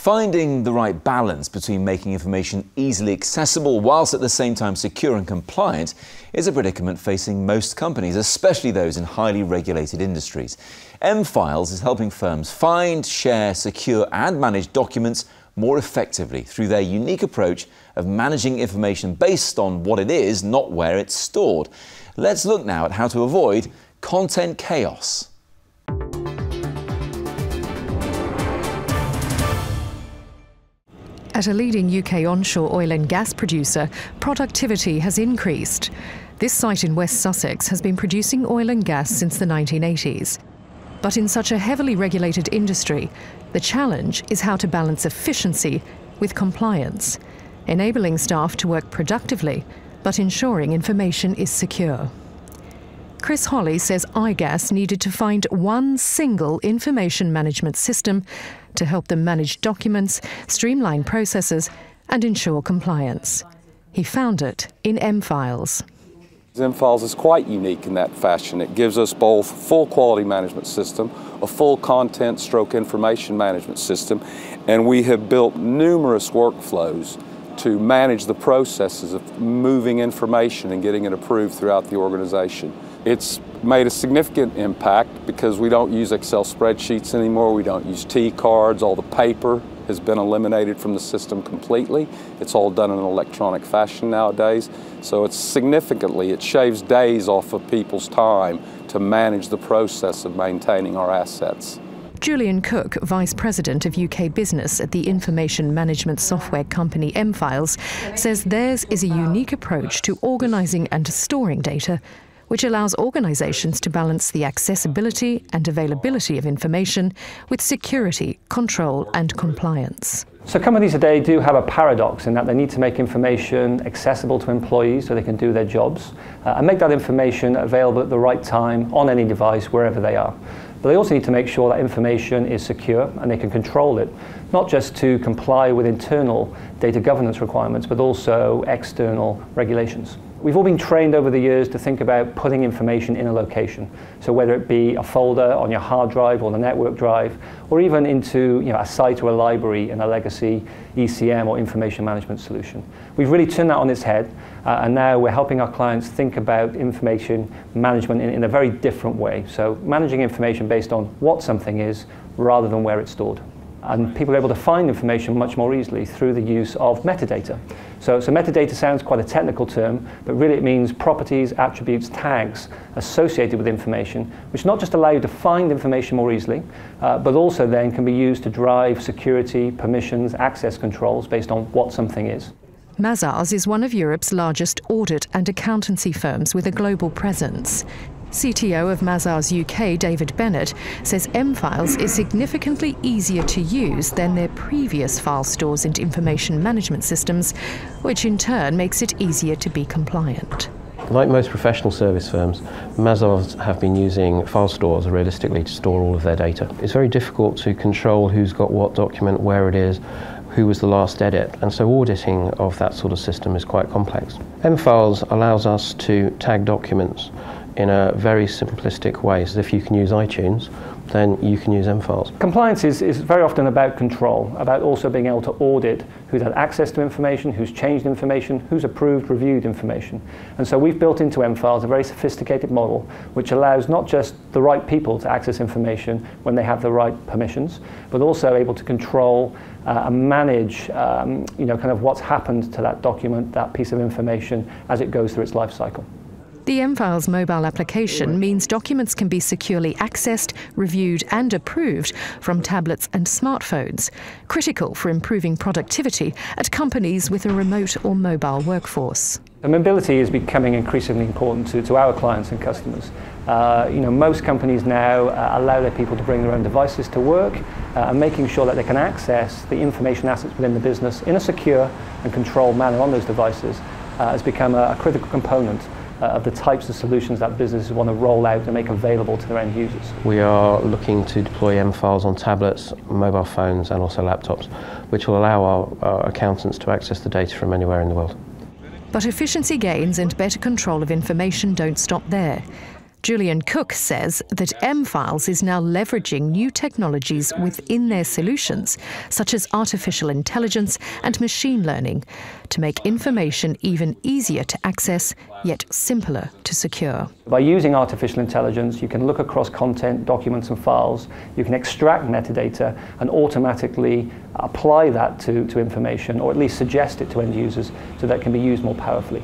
Finding the right balance between making information easily accessible whilst at the same time secure and compliant is a predicament facing most companies, especially those in highly regulated industries. M-Files is helping firms find, share, secure and manage documents more effectively through their unique approach of managing information based on what it is, not where it's stored. Let's look now at how to avoid content chaos. At a leading UK onshore oil and gas producer, productivity has increased. This site in West Sussex has been producing oil and gas since the 1980s. But in such a heavily regulated industry, the challenge is how to balance efficiency with compliance, enabling staff to work productively, but ensuring information is secure. Chris Holly says iGas needed to find one single information management system to help them manage documents, streamline processes and ensure compliance. He found it in M-Files. M-Files is quite unique in that fashion. It gives us both full quality management system, a full content stroke information management system, and we have built numerous workflows to manage the processes of moving information and getting it approved throughout the organization. It's made a significant impact because we don't use Excel spreadsheets anymore, we don't use T-cards, all the paper has been eliminated from the system completely. It's all done in an electronic fashion nowadays. So it shaves days off of people's time to manage the process of maintaining our assets. Julian Cook, Vice President of UK Business at the information management software company M-Files, says theirs is a unique approach to organising and storing data, which allows organisations to balance the accessibility and availability of information with security, control and compliance. So companies today do have a paradox in that they need to make information accessible to employees so they can do their jobs and make that information available at the right time on any device wherever they are. But they also need to make sure that information is secure and they can control it, not just to comply with internal data governance requirements, but also external regulations. We've all been trained over the years to think about putting information in a location. So whether it be a folder on your hard drive or the network drive, or even into a site or a library in a legacy ECM or information management solution. We've really turned that on its head, and now we're helping our clients think about information management in a very different way. So managing information based on what something is rather than where it's stored. And people are able to find information much more easily through the use of metadata. So metadata sounds quite a technical term, but really it means properties, attributes, tags associated with information, which not just allow you to find information more easily, but also then can be used to drive security, permissions, access controls based on what something is. Mazars is one of Europe's largest audit and accountancy firms with a global presence. CTO of Mazars UK, David Bennett, says M-Files is significantly easier to use than their previous file stores and information management systems, which in turn makes it easier to be compliant. Like most professional service firms, Mazars have been using file stores realistically to store all of their data. It's very difficult to control who's got what document, where it is, who was the last edit, and so auditing of that sort of system is quite complex. M-Files allows us to tag documents in a very simplistic way. So if you can use iTunes, then you can use M-Files. Compliance is very often about control, about also being able to audit who's had access to information, who's changed information, who's approved, reviewed information. And so we've built into M-Files a very sophisticated model which allows not just the right people to access information when they have the right permissions, but also able to control and manage kind of what's happened to that document, that piece of information as it goes through its life cycle. The M-Files mobile application means documents can be securely accessed, reviewed and approved from tablets and smartphones, critical for improving productivity at companies with a remote or mobile workforce. Mobility is becoming increasingly important to our clients and customers. Most companies now allow their people to bring their own devices to work, and making sure that they can access the information assets within the business in a secure and controlled manner on those devices has become a critical component of the types of solutions that businesses want to roll out and make available to their end users. We are looking to deploy M-Files on tablets, mobile phones and also laptops, which will allow our accountants to access the data from anywhere in the world. But efficiency gains and better control of information don't stop there. Julian Cook says that M-Files is now leveraging new technologies within their solutions, such as artificial intelligence and machine learning, to make information even easier to access, yet simpler to secure. By using artificial intelligence, you can look across content, documents and files, you can extract metadata and automatically apply that to information, or at least suggest it to end users so that it can be used more powerfully.